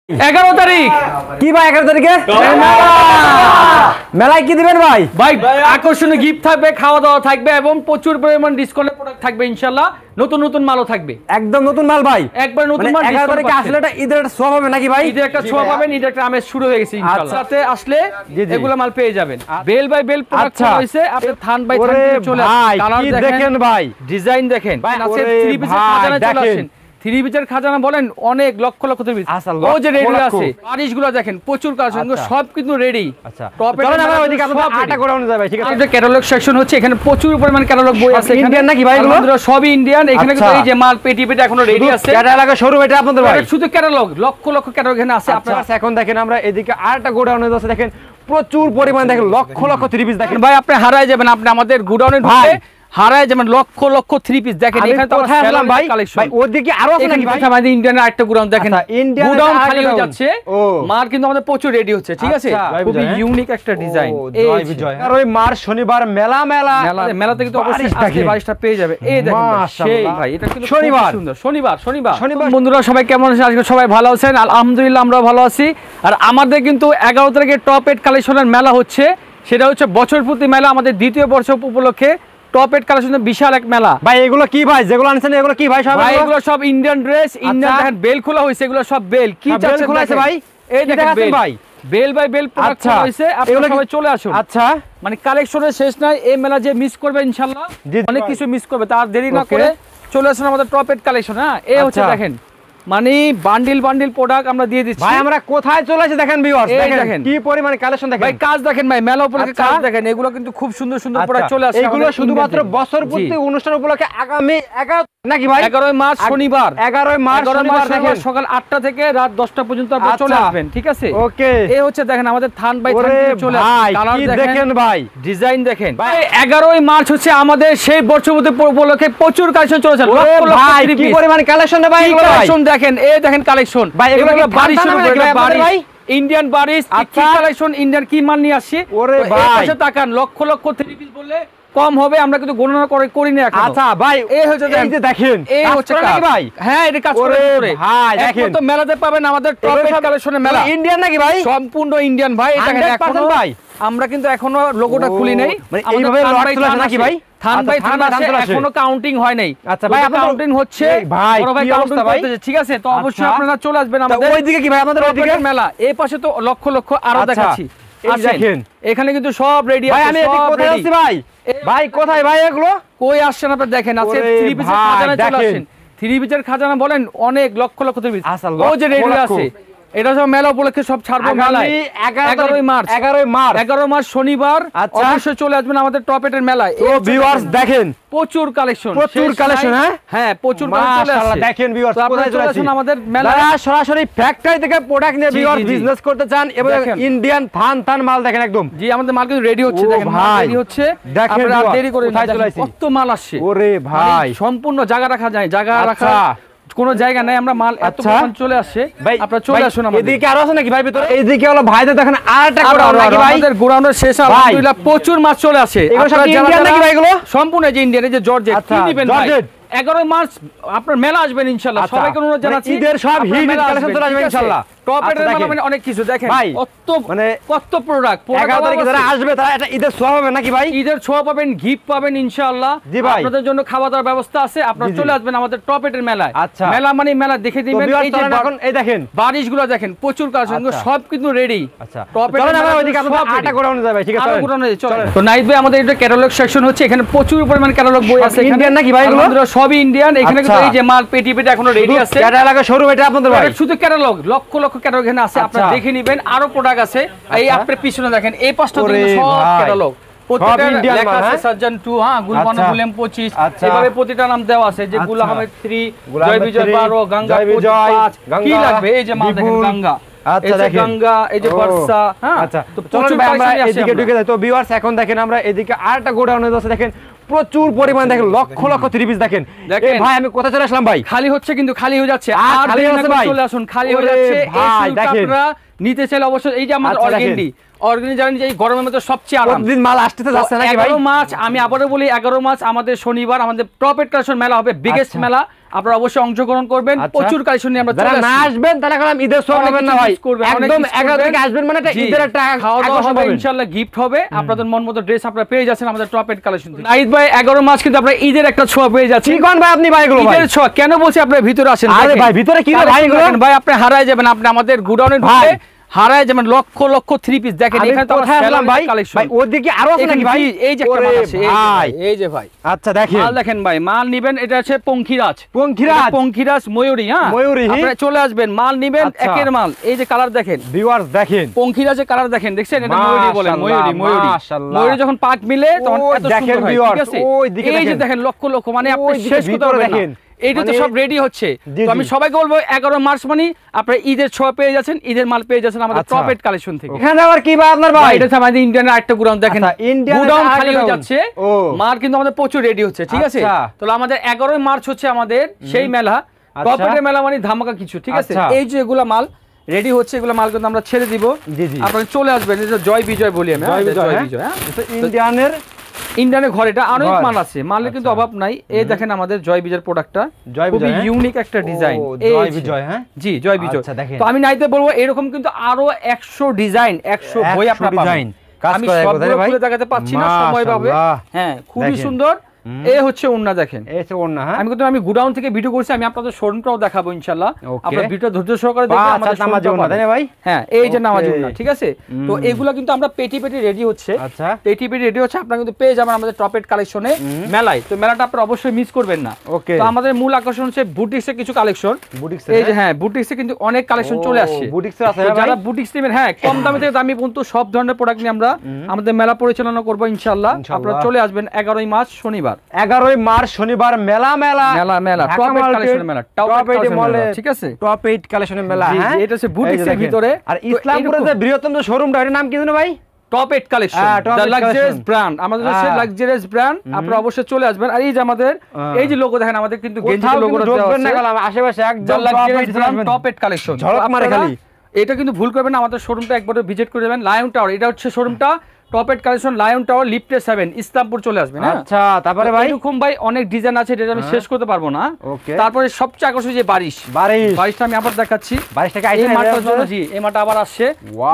11 তারিখ কি ভাই 11 তারিখে মেলায় কি দিবেন ভাই? ভাই আকর্ষণীয় গিফট থাকবে, খাওয়া দাওয়া থাকবে এবং প্রচুর পরিমাণ ডিসকাউন্টের প্রোডাক্ট থাকবে ইনশাআল্লাহ। নতুন নতুন মালও থাকবে, একদম নতুন মাল ভাই, একবার নতুন মাল। 11 তারিখে আসলে এটা ঈদের একটা ছোঁয়া হবে নাকি ভাই? ঈদের একটা ছোঁয়া পাবেন, ঈদের একটা আমেজ শুরু হয়ে গেছে ইনশাআল্লাহ। সাথে আসলে এগুলো মাল পেয়ে যাবেন। বেল বাই বেল প্রোডাক্ট হইছে, আপনি থান বাই থান চলে আসেন। কালার দেখেন ভাই, ডিজাইন দেখেন, আছে 3 পিসের খাজানা চলে আসেন। 3 পিসের খাজানা বলেন অনেক লক্ষ লক্ষ 3 পিস ও যে রেডি আছে। বারিশগুলো দেখেন প্রচুর কালেকশন, সব কিন্তু রেডি। আচ্ছা চলেন আমরা ওইদিকে আমরা আটা করে আনতে যাই ভাই, ঠিক আছে? আমাদের ক্যাটালগ সেকশন হচ্ছে, এখানে প্রচুর পরিমাণ ক্যাটালগ বই আছে। ইন্ডিয়ান নাকি ভাই এগুলো? আমাদের সবই ইন্ডিয়ান। এখানে কিন্তু এই যে মাল পেটি পেটি এখনো রেডি আছে। ক্যাটালগ শোরুম এটা আপনাদের ভাই, শুধু ক্যাটালগ লক্ষ লক্ষ ক্যাটালগ এখানে আছে। আপনারা এখন দেখেন আমরা এদিকে আরেকটা গোডাউনে আছে, দেখেন প্রচুর পরিমাণ, দেখেন লক্ষ লক্ষ 3 পিস দেখেন ভাই। আপনি হারায় যাবেন, আপনি আমাদের গোডাউনে ঢুকে হারায় যাবেন লক্ষ লক্ষ 3 পিস দেখেন। এখানে তো আসলাম ভাই, ভাই ওদিকে আরো আছে নাকি ভাই? আমাদের ইন্ডিয়ান আরেকটা গোডাউন দেখেন, গোডাউন খালি হয়ে যাচ্ছে, মাল কিন্তু আমাদের প্রচুর রেডি হচ্ছে, ঠিক আছে? খুব ইউনিক একটা ডিজাইন। জয় বিজয়। আর ওই মার শনিবার মেলা মেলা মেলাতে কিন্তু অবশ্যই আজকে 22টা পেয়ে যাবে। এই দেখেন সেই ভাই, এটা কিন্তু শনিবার সুন্দর। শনিবার বন্ধুরা সবাই কেমন আছেন? আজকে সবাই ভালো আছেন? আলহামদুলিল্লাহ আমরা ভালো আছি। আর আমাদের কিন্তু 11 তারিখে টপ 8 কালেকশনের মেলা হচ্ছে, সেটা হচ্ছে বছর প্রতি মেলা। আমাদের দ্বিতীয় বর্ষ উপলক্ষে টপ 8 কালেকশনের বিশাল এক মেলা। ভাই এগুলো কি ভাই, যেগুলো আনছেন এগুলো কি ভাই? সব ভাই এগুলো সব ইন্ডিয়ান ড্রেস, ইন্ডিয়ান দেখেন বেল খোলা হইছে, এগুলো সব বেল। কি চাচ্ছেন খোলা আছে ভাই? এই দেখেন ভাই, বেল বাই বেল প্রোডাক্ট খোলা হইছে। আপনারা সবাই চলে আসুন। আচ্ছা মানে কালেকশনের শেষ নাই, এই মেলা যে মিস করবে ইনশাআল্লাহ অনেক কিছু মিস করবে, তার দেরি না করে চলে আসুন আমাদের টপ 8 কালেকশন। হ্যাঁ এই হচ্ছে দেখেন, মানে বান্ডিল বান্ডিল প্রোডাক্ট আমরা দিয়ে দিচ্ছি ভাই। আমরা কোথায় চলে আসি দেখেন ভিউয়ার্স, দেখেন কি পরিমাণ কালেকশন দেখেন ভাই। কাজ দেখেন ভাই, মেলা উপলক্ষে কাজ দেখেন। এগুলো কিন্তু খুব সুন্দর সুন্দর প্রোডাক্ট চলে আসছে। এগুলো শুধুমাত্র বছর পূর্তি অনুষ্ঠান উপলক্ষে আগামী 11 নাকি ভাই? 11 মার্চ শনিবার, 11 মার্চ শনিবার দেখেন সকাল 8টা থেকে রাত 10টা পর্যন্ত আপনি চলে আসবেন, ঠিক আছে? ওকে। এই হচ্ছে দেখেন আমাদের থান বাই থান চলে আসছে। কালার দেখেন ভাই, ডিজাইন দেখেন ভাই। 11 মার্চ হচ্ছে আমাদের সেই বর্ষপূর্তি উপলক্ষে প্রচুর কালেকশন চলেছে। ভাই কি পরিমাণ কালেকশন রে ভাই, এগুলো কালেকশন দেখেন। এই দেখেন কালেকশন ভাই, এগুলো বাড়ি শুরু করে বাড়ি ইন্ডিয়ান বারিশ কি কালেকশন, ইন্ডিয়ান কি মাল নিয়ে আসছে। ওরে ভাই এসে তাকান, লক্ষ লক্ষ 3 পিস বললে কম হবে, আমরা কিন্তু গণনা করি না এখন। আচ্ছা ভাই এই হচ্ছে এই যে দেখেন, এই হচ্ছে নাকি ভাই? হ্যাঁ এটা কাজ করে ভাই। দেখেন তো মেলাতে পাবেন আমাদের টপ 8 কালেকশনের মেলা। ইন্ডিয়ান নাকি ভাই? সম্পূর্ণ ইন্ডিয়ান ভাই। এটা দেখেন এখনো ভাই আমরা কিন্তু এখনো লোগোটা খুলি নাই। মানে এইভাবে লট চলে নাকি ভাই? থান বাই থান এখনো কাউন্টিং হয় নাই। আচ্ছা ভাই আপনাদের কাউন্টিং হচ্ছে ভাই, বড় ভাই কাউন্টিং করতেছে, ঠিক আছে? তো অবশ্যই আপনারা চলে আসবেন আমাদের ওইদিকে কি ভাই, আমাদের ওইদিকে মেলা। এই পাশে তো লক্ষ লক্ষ আরো দেখাচ্ছি। এই দেখেন এখানে কিন্তু সব রেডি আছে। ভাই আমি এদিকে কোথায় আছি ভাই? ভাই কোথায় ভাই এগুলো? কই আসছেন আপনারা দেখেন, আছে 3 পিসের খাজানা চলে আসেন। 3 পিসের খাজানা বলেন অনেক লক্ষ লক্ষ 3 পিস ও যে রেডি আছে। এটা সব মেলা উপলক্ষে সব ছাড়বো মেলায়। 11 মার্চ শনিবার অবশ্যই চলে আসবেন আমাদের টপ 8 এর মেলায়। তো ভিউয়ার্স দেখেন প্রচুর কালেকশন, হ্যাঁ প্রচুর মাশাআল্লাহ। দেখেন ভিউয়ার্স কোথায় চলে আসেন আমাদের মেলায়, সরাসরি ফ্যাক্টরি থেকে প্রোডাক্ট নিয়ে ভিউয়ার্স বিজনেস করতে চান এবং ইন্ডিয়ান থান মাল দেখেন একদম। জি আমাদের মাল কিন্তু রেডি হচ্ছে, দেখেন রেডি হচ্ছে। আপনারা দেরি করে কত মাল আসছে। ওরে ভাই সম্পূর্ণ জায়গা রাখা যায়, জায়গা রাখা কোন জায়গা নাই। আমরা মাল এত পরিমাণ চলে আসছে, আপনারা চলে আসুন আমাদের। এদিকে আরো আছে নাকি ভাই ভিতরে? এইদিকে হলো ভাইদের দেখেন আরেকটা গোডাউন নাকি ভাই? আমাদের গোডাউনের শেষ আলহামদুলিল্লাহ প্রচুর মাছ চলে আসে। এগুলো সব ইন্ডিয়ান নাকি ভাই এগুলো? সম্পূর্ণ যে ইন্ডিয়ান, এই যে জর্জেট কি নেবেন ভাই? 11 মার্চ আপনার মেলা আসবেন ইনশাআল্লাহ। সবাইকে অনুরোধ জানাচ্ছি ঈদের সব হিট কালেকশন চলে আসবে ইনশাআল্লাহ। টপ 8 এর মানে অনেক কিছু দেখেন কত প্রোডাক্ট। 11 তারিখে যারা আসবে তারা এটা ঈদের ছোঁয়া হবে নাকি ভাই? ঈদের ছোঁয়া পাবেন, গিফট পাবেন ইনশাআল্লাহ। আপনাদের জন্য খাওয়া দাওয়ার ব্যবস্থা আছে। আপনারা চলে আসবেন আমাদের টপ 8 এর মেলায়। মেলা মানে মেলা দেখে দিবেন। এই যে এখন এই দেখেন বারিশগুলো দেখেন প্রচুর কালেকশন, সব কিন্তু রেডি। আচ্ছা টপ 8 চলেন আমরা ওইদিকে আমরা আটা গোডাউনে যাই ভাই, ঠিক আছে? গোডাউনে চলেন। তো নাইট ভাই আমাদের এটা ক্যাটালগ সেকশন হচ্ছে, এখানে প্রচুর পরিমাণ ক্যাটালগ বই আছে। ইন্ডিয়ান নাকি ভাই এগুলো? আমাদের সবই ইন্ডিয়ান। এখানে কিন্তু এই যে মাল পেটি পেটি এখনো রেডি আছে। ক্যাটালগ শোরুম এটা আপনাদের ভাই, শুধু ক্যাটালগ লক্ষ লক্ষ ক্যাটালগ এখানে আছে। আপনারা দেখে নেবেন, আরো প্রোডাক্ট আছে। এই আপনার পিছনে দেখেন এই পাঁচটা কিন্তু সব ক্যাটালগ। প্রত্যেকটা লেখা আছে সার্জন 2, হ্যাঁ গুলবানো গুলেম 25, এভাবে প্রতিটা নাম দেওয়া আছে। যে গুল আহমেদ 3, জয় বিজয় 12, গঙ্গা 5, কি লাগবে এই যে মাল দেখেন গঙ্গা। আচ্ছা দেখেন গঙ্গা, এই যে বর্ষা। হ্যাঁ আচ্ছা তো চলুন ভাই আমরা এদিকে ঢুকে যাই। তো ভিউয়ার্স এখন দেখেন আমরা এদিকে আরেকটা গোডাউনে আছে, দেখেন প্রচুর পরিমাণ, দেখেন লক্ষ লক্ষ 3 পিস দেখেন। এই ভাই আমি কোথায় চলে আসলাম ভাই? খালি হচ্ছে কিন্তু খালি হয়ে যাচ্ছে। আর খালি হচ্ছে ভাই, চলে আসুন, খালি হয়ে যাচ্ছে। এই দেখেন আপনারা নিতে চাইলে অবশ্যই এই যে আমাদের অর্গেন্ডি অর্গানিক জানেন যে এই গরমের মধ্যে সবচেয়ে আরাম। প্রতিদিন মাল আসতে যাচ্ছে নাকি ভাই? 11 মার্চ আমি আবারো বলি 11 মার্চ আমাদের শনিবার আমাদের টপ এড কালেকশন মেলা হবে, বিগেস্ট মেলা। আপনারা অবশ্যই অংশগ্রহণ করবেন, প্রচুর কালেকশন নিয়ে আমরা চলে আসছি। না আসবেন তাহলে কারণ ঈদের সব হবে না ভাই, একদম 11 থেকে আসবেন মানে এটা ঈদের একটা খাওয়া দাওয়া হবে, ইনশাআল্লাহ গিফট হবে, আপনাদের মন মতো ড্রেস আপনারা পেয়ে যাচ্ছেন আমাদের টপ এড কালেকশন থেকে। নাইট ভাই 11 মার্চ কিন্তু আপনারা ঈদের একটা ছোঁয়া পেয়ে যাচ্ছেন। কি কোন ভাই আপনি ভাই এগুলো ভাই? ঈদের ছোঁয়া কেন বলছি, আপনারা ভিতরে আসেন। আরে ভাই ভিতরে কি রে ভাই এগুলো? ভাই আপনি হারায় যাবেন, আপনি আমাদের গোডাউনে ঢুকে হারায় যাবেন লক্ষ লক্ষ 3 পিস দেখেন। এখানে তো আসলাম ভাই, ভাই ওদিকে আরো আছে নাকি ভাই? এই যে একটা মাল আছে ভাই, এই যে ভাই। আচ্ছা দেখেন মাল দেখেন ভাই, মাল নিবেন, এটা আছে পঙ্খিরাজ, পঙ্খিরাজ ময়ূরী। হ্যাঁ ময়ূরী, আপনারা চলে আসবেন, মাল নিবেন একের মাল। এই যে কালার দেখেন ভিউয়ার্স, দেখেন পঙ্খিরাজের কালার দেখেন, দেখছেন? এটা ময়ূরী বলে, ময়ূরী। মাশাআল্লাহ, ময়ূরী যখন পাক মিলে তখন এত দেখেন সুন্দর হয়, ভিউয়ার্স। ঠিক আছে? ওই দিকে এই যে দেখেন লক্ষ লক্ষ, মানে আপনি শেষ করতে পারবেন না। এইটা তো সব রেডি হচ্ছে। তো আমি সবাইকে বলবো 11 মার্চ মানে আপনারা ঈদের ছোঁয়া পেয়ে যাচ্ছেন, ঈদের মাল পেয়ে যাচ্ছেন আমাদের টপ এড কালেকশন থেকে। এখানে আবার কি ভাই আপনার ভাই? এটা আমাদের ইন্ডিয়ানের আরেকটা গোডাউন দেখেন, গোডাউন খালি হয়ে যাচ্ছে, মাল কিন্তু আমাদের প্রচুর রেডি হচ্ছে, ঠিক আছে? তাহলে আমাদের 11 মার্চ হচ্ছে আমাদের সেই মেলা, টপ এডের মেলা মানে ধামাকা কিছু, ঠিক আছে? এই যে এগুলা মাল রেডি হচ্ছে, এগুলো মাল কিন্তু আমরা ছেড়ে দিব, আপনারা চলে আসবেন। এটা জয় বিজয় বলি আমি, জয় বিজয়। হ্যাঁ ইন্ডিয়ানের ঘরে এটা অনেক মাল আছে, মালের কিন্তু অভাব নাই। এই দেখেন আমাদের জয় বিজয়ের প্রোডাক্টটা, খুবই ইউনিক একটা ডিজাইন। জয় বিজয়, হ্যাঁ জি জয় বিজয়। তো আমি নাইতে বলবো এরকম কিন্তু আরো 100 ডিজাইন, 100 বই আপনারা পাবেন। আমি সবগুলো খুলে দেখাতে পাচ্ছি না, সময় পাবে। হ্যাঁ খুবই সুন্দর। এই হচ্ছে ওন্না দেখেন, এই হচ্ছে ওন্না। হ্যাঁ আমি গুডাউন থেকে ভিডিও করছি, আমি আপনাদের শোরুমটাও দেখাবো ইনশাআল্লাহ। আপনারা ভিডিও ধৈর্য সহকারে দেখবেন আমাদের নামাজ ওন্না, তাই না ভাই? হ্যাঁ এই যে নামাজ ওন্না, ঠিক আছে? তো এগুলা কিন্তু আমরা পেটি পেটি রেডি হচ্ছে, আচ্ছা পেটি পেটি রেডি হচ্ছে, আপনারা কিন্তু পেয়ে যাবেন আমাদের টপ এড কালেকশনে মেলায়। তো মেলাটা আপনারা অবশ্যই মিস করবেন না। ওকে, তো আমাদের মূল আকর্ষণ হচ্ছে বুটিক্সের কিছু কালেকশন। এই যে হ্যাঁ বুটিক্সে কিন্তু অনেক কালেকশন চলে আসছে। বুটিক্সে আছে যারা বুটিক্স নেবেন, হ্যাঁ কম দামে থেকে দামি পর্যন্ত সব ধরনের প্রোডাক্ট নিয়ে আমরা আমাদের মেলা পরিচালনা করব ইনশাআল্লাহ। আপনারা চলে আসবেন 11 মার্চ শনিবার, 11 মার্চ শনিবার মেলা টপ এড কালেকশনের মেলা, টপ এড মলে, ঠিক আছে? টপ এড কালেকশনের মেলা। হ্যাঁ এটা হচ্ছে বুটিক্সের ভিতরে। আর ইসলামপুরে যে বৃহত্তম শোরুমটা, এর নাম কি জানো ভাই? Top ed collection, the luxurious brand. আমাদের হচ্ছে লাক্সারিয়াস ব্র্যান্ড, আপনারা অবশ্যই চলে আসবেন। আর এই যে আমাদের এই যে লোগো দেখেন, আমাদের কিন্তু গেঞ্জির লোগোটা দেওয়া আছে আশেপাশে, একদম luxurious brand top ed collection ঝলক মারে খালি। এটা কিন্তু ভুল করবেন না, আমাদের শোরুমটা একবার ভিজিট করে যাবেন। লায়ন টাওয়ার, এটা হচ্ছে শোরুমটা, top ed collection lion tower লিফটে 7 ইসলামপুর চলে আসবেন। আচ্ছা তারপরে ভাই এরকম ভাই অনেক ডিজাইন আছে, এটা আমি শেষ করতে পারবো না। তারপরে সবচেয়ে আকর্ষণীয় যে বারিশটা আমি আবার দেখাচ্ছি। বারিশটাকে এই মাটার জন্য, জি এই মাটা আবার আসছে,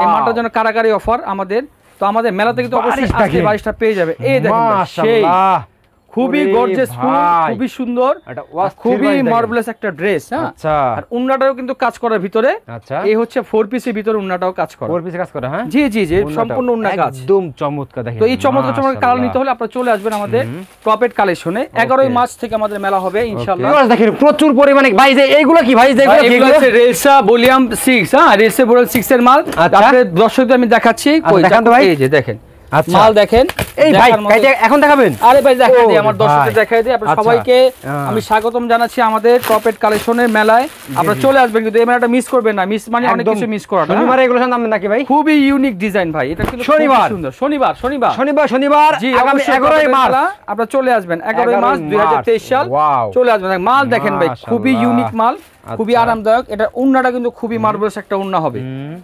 এই মাটার জন্য কারাকারি অফার আমাদের। তো আমাদের মেলাতে কিন্তু অবশ্যই আজকে বারিশটা পেয়ে যাবে। এই দেখেন মাশাআল্লাহ, খুবই গর্জিয়াস ফুল, খুবই সুন্দর, খুবই মার্ভেলাস একটা ড্রেস। আচ্ছা আর উন্নাটাও কিন্তু কাজ করার ভিতরে। আচ্ছা এই হচ্ছে 4 পিসের ভিতরে উন্নাটাও কাজ করে, 4 পিসে কাজ করে। হ্যাঁ জি জি জি সম্পূর্ণ উন্না কাজ, একদম চমৎকার দেখেন। তো এই চমৎকার কালার নিতে হলে আপনারা চলে আসবেন আমাদের টপ এড কালেকশনে। 11 মার্চ থেকে আমাদের মেলা হবে ইনশাআল্লাহ। দেখেন প্রচুর পরিমাণে ভাই, যে এইগুলো কি ভাই, যেগুলো এগুলো হচ্ছে রেলসা ভলিউম 6। হ্যাঁ রেলসা ভলিউম 6 এর মাল আপনাদের দর্শকদের আমি দেখাচ্ছি। কই দেখান তো ভাই, এই যে দেখেন মাল দেখেন। এই ভাই এখন দেখাবেন? আরে ভাই দেখাই দিই, আমার দর্শকদের দেখাই দিই। আপনারা সবাইকে আমি স্বাগতম জানাচ্ছি আমাদের টপ এড কালেকশনের মেলায়। আপনারা চলে আসবেন, কিন্তু এই মেলাটা মিস করবেন না। মিস মানে অনেক কিছু মিস করা না। শনিবার এগুলো নাম নাকি ভাই? খুবই ইউনিক ডিজাইন ভাই, এটা কিন্তু শনিবার সুন্দর। শনিবার আগামী 11 মার্চ আপনারা চলে আসবেন, 11 মার্চ 2023 সাল চলে আসবেন। মাল দেখেন ভাই, খুবই ইউনিক মাল, খুবই আরামদায়ক। এটা উন্নাটা কিন্তু খুবই মার্ভেলাস একটা উন্না হবে।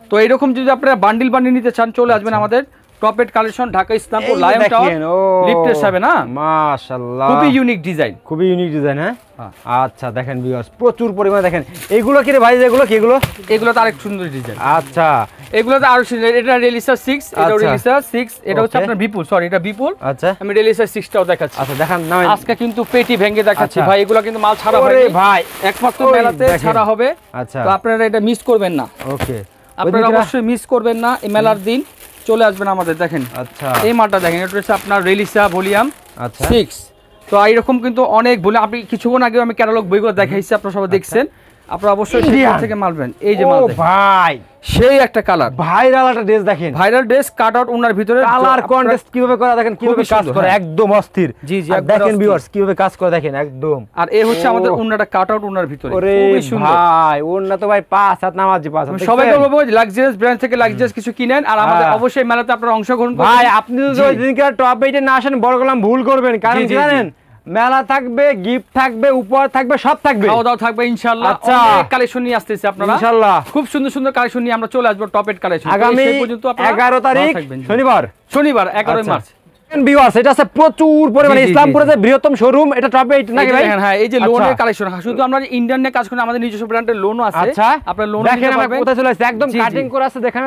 তো এরকম যদি আপনারা বান্ডিল নিতে চান, চলে আসবেন আমাদের top ed collection, Dhaka Islampur lion tower লিফটে 7। না মাশাআল্লাহ, খুবই ইউনিক ডিজাইন, খুবই ইউনিক ডিজাইন। হ্যাঁ আচ্ছা দেখেন ভিউয়ার্স, প্রচুর পরিমাণে দেখেন। এগুলো কি রে ভাই, যেগুলো কি এগুলো? এগুলো তো আরেক সুন্দর ডিজাইন। আচ্ছা এগুলো তো আরো সুন্দর। এটা রেলিসা 6, এটা রেলিসা 6, এটা হচ্ছে আপনার বিপুল, সরি এটা বিপুল। আচ্ছা আমি রেলিসা 6টাও দেখাচ্ছি। আচ্ছা দেখান না, আজকে কিন্তু পেটি ভেঙে দেখাচ্ছি ভাই। এগুলো কিন্তু মাল ছাড়া হবে ভাই, একমাত্র মেলাতে ছাড়া হবে। আচ্ছা তো আপনারা এটা মিস করবেন না। ওকে আপনারা অবশ্যই মিস করবেন না, এই মেলার দিন চলে আসবেন আমাদের। দেখেন আচ্ছা এই মালটা দেখেন, এটা হচ্ছে আপনার রেলিসা ভলিউম 6। তো এইরকম কিন্তু অনেক বলে, আপনি কিছুক্ষণ আগে আমি ক্যাটালগ বইগুলো দেখাইছি, আপনারা সবাই দেখছেন। আপনারা অবশ্যই থেকে মালবেন। এই যে মাল ভাই, সেই একটা কালার, ভাইরাল একটা ড্রেস দেখেন, ভাইরাল ড্রেস কাট আউট উনার ভিতরে কালার কন্ট্রাস্ট কিভাবে করা দেখেন, কিভাবে কাজ করে, একদম অস্থির। জি জি দেখেন ভিউয়ার্স কিভাবে কাজ করে দেখেন একদম। আর এই হচ্ছে আমাদের উন্নাটা কাট আউট উনার ভিতরে, খুবই সুন্দর ভাই। উন্না তো ভাই 5 হাত নামাজি 5 হাত। সবাইকে বলবো লাক্সারিয়াস ব্র্যান্ড থেকে লাক্সারিয়াস কিছু কিনেন, আর আমাদের অবশ্যই মেলাতে আপনারা অংশগ্রহণ করুন। ভাই আপনি যদি ওই দিনকার টপ 8 এ না আসেন, বড় গলাম ভুল করবেন। কারণ জানেন মেলা থাকবে, গিফট থাকবে, উপহার থাকবে, সব থাকবে, খাওয়া দাওয়া থাকবে ইনশাআল্লাহ। আচ্ছা, অনেক কালেকশন নিয়ে আসতেছি আপনারা ইনশাআল্লাহ। খুব সুন্দর সুন্দর কালেকশন নিয়ে আমরা চলে আসবো, টপ 8 কালেকশন। আগামী 11 তারিখ শনিবার 11 মার্চ। ভিউয়ার্স, এটা আছে প্রচুর পরিমাণে ইসলামপুরে যে বৃহত্তম শোরুম, এটা টপ 8 নাকি ভাই? হ্যাঁ, এই যে লোনের কালেকশন, শুধু আমরা ইন্ডিয়ানের কাজ করি, আমাদের নিজস্ব ব্র্যান্ডের লোনও আছে। আচ্ছা, আপনারা লোন দেখেন আমরা কোথায় চলে আসছে, একদম কাটিং করে আছে, দেখেন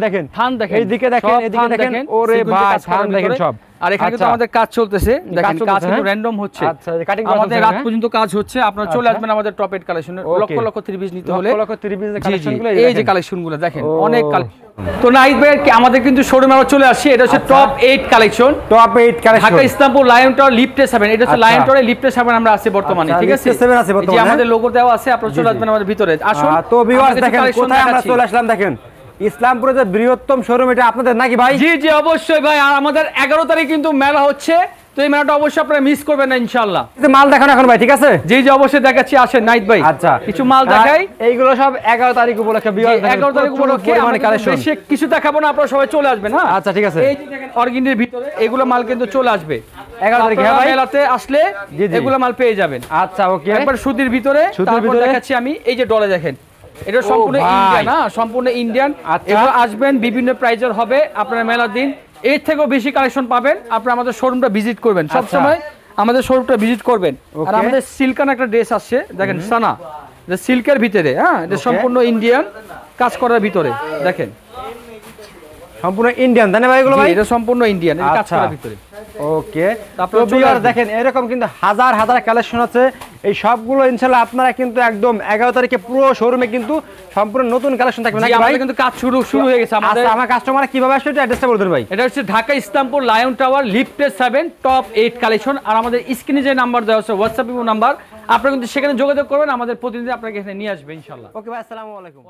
দেখেন থান দেখেন, এইদিকে দেখেন, এদিকে দেখেন, ওরে ভাই থান দেখেন সব। আর এখানে কিন্তু আমাদের কাজ চলতেছে, দেখেন কাজ কিন্তু র‍্যান্ডম হচ্ছে। আচ্ছা, কাটিং আমাদের রাত পর্যন্ত কাজ হচ্ছে। আপনারা চলে আসবেন আমাদের টপ 8 কালেকশনে। লক্ষ লক্ষ 3 পিস নিতে হলে লক্ষ 3 পিসের কালেকশনগুলো এই যে কালেকশনগুলো দেখেন, অনেক কালেকশন। তো নাহিদ ভাই আমাদের কিন্তু শোরুমে আমরা চলে আসছি, এটা হচ্ছে top 8 collection. Top 8 collection, Dhaka Islampur lion tower লিফটে 7। এটা হচ্ছে লায়ন টাওয়ারে লিফটে 7 আমরা আছি বর্তমানে, ঠিক আছে? লিফটে 7 আছে বর্তমানে, যে আমাদের লোগো দেওয়া আছে। আপনারা চলে আসবেন আমাদের ভিতরে, আসুন। তো ভিউয়ার্স দেখেন কোথায় আমরা চলে আসলাম, দেখেন ইসলামপুরে যে বৃহত্তম শোরুম, এটা আপনাদের নাকি ভাই? জি জি অবশ্যই ভাই। আর আমাদের 11 তারিখ কিন্তু মেলা হচ্ছে, তো এই মেলাটা অবশ্যই আপনারা মিস করবেন না ইনশাআল্লাহ। মাল দেখান এখন ভাই, ঠিক আছে? জি জি অবশ্যই দেখাচ্ছি, আসেন নাহিদ ভাই। আচ্ছা, কিছু মাল দেখাই। এইগুলো সব 11 তারিখ উপলক্ষে ভিউয়ার্স, 11 তারিখ উপলক্ষে মানে কালেকশন। বেশি কিছু দেখাবো না, আপনারা সবাই চলে আসবেন। হ্যাঁ আচ্ছা, ঠিক আছে। এই যে দেখেন অর্গিনের ভিতরে এগুলো মাল কিন্তু চলে আসবে 11 তারিখে ভাই। মেলাতে আসলে এগুলো মাল পেয়ে যাবেন। আচ্ছা, ওকে। একবার সুতির ভিতরে, তারপর দেখাচ্ছি আমি এই যে ডলে দেখেন, এটা সম্পূর্ণ ইন্ডিয়ান, না সম্পূর্ণ ইন্ডিয়ান। এগুলো আসবেন, বিভিন্ন প্রাইজের হবে। আপনারা মেলার দিন এর থেকেও বেশি কালেকশন পাবেন। আপনারা আমাদের শোরুমটা ভিজিট করবেন, সব সময় আমাদের শোরুমটা ভিজিট করবেন। আর আমাদের সিল্কান একটা ড্রেস আসছে, দেখেন সানা, যে সিল্কের ভিতরে, হ্যাঁ এটা সম্পূর্ণ ইন্ডিয়ান কাজ করার ভিতরে, দেখেন সম্পূর্ণ ইন্ডিয়ান, তাই না ভাই? এগুলো ভাই এটা সম্পূর্ণ ইন্ডিয়ান, এটা কাজ করার ভিতরে। ওকে, তো ভিউয়ার দেখেন এরকম কিন্তু হাজার হাজার কালেকশন আছে। এই সবগুলো ইনশাআল্লাহ আপনারা কিন্তু একদম 11 তারিখে পুরো শোরুমে কিন্তু সম্পূর্ণ নতুন কালেকশন থাকবে নাকি ভাই? কিন্তু কাজ শুরু হয়ে গেছে আমাদের। আচ্ছা, আমার কাস্টমার কিভাবে আসবে এটা অ্যাড্রেসটা বলে দেন ভাই। এটা হচ্ছে ঢাকা ইসলামপুর লায়ন টাওয়ার লিফটে 7 টপ 8 কালেকশন। আর আমাদের স্ক্রিনে যে নাম্বার দেওয়া আছে হোয়াটসঅ্যাপ নাম্বার, আপনারা কিন্তু সেখানে যোগাযোগ করবেন, আমাদের প্রতিনিধি আপনাকে এখানে নিয়ে আসবে ইনশাআল্লাহ। ওকে ভাই, আসসালামু আলাইকুম।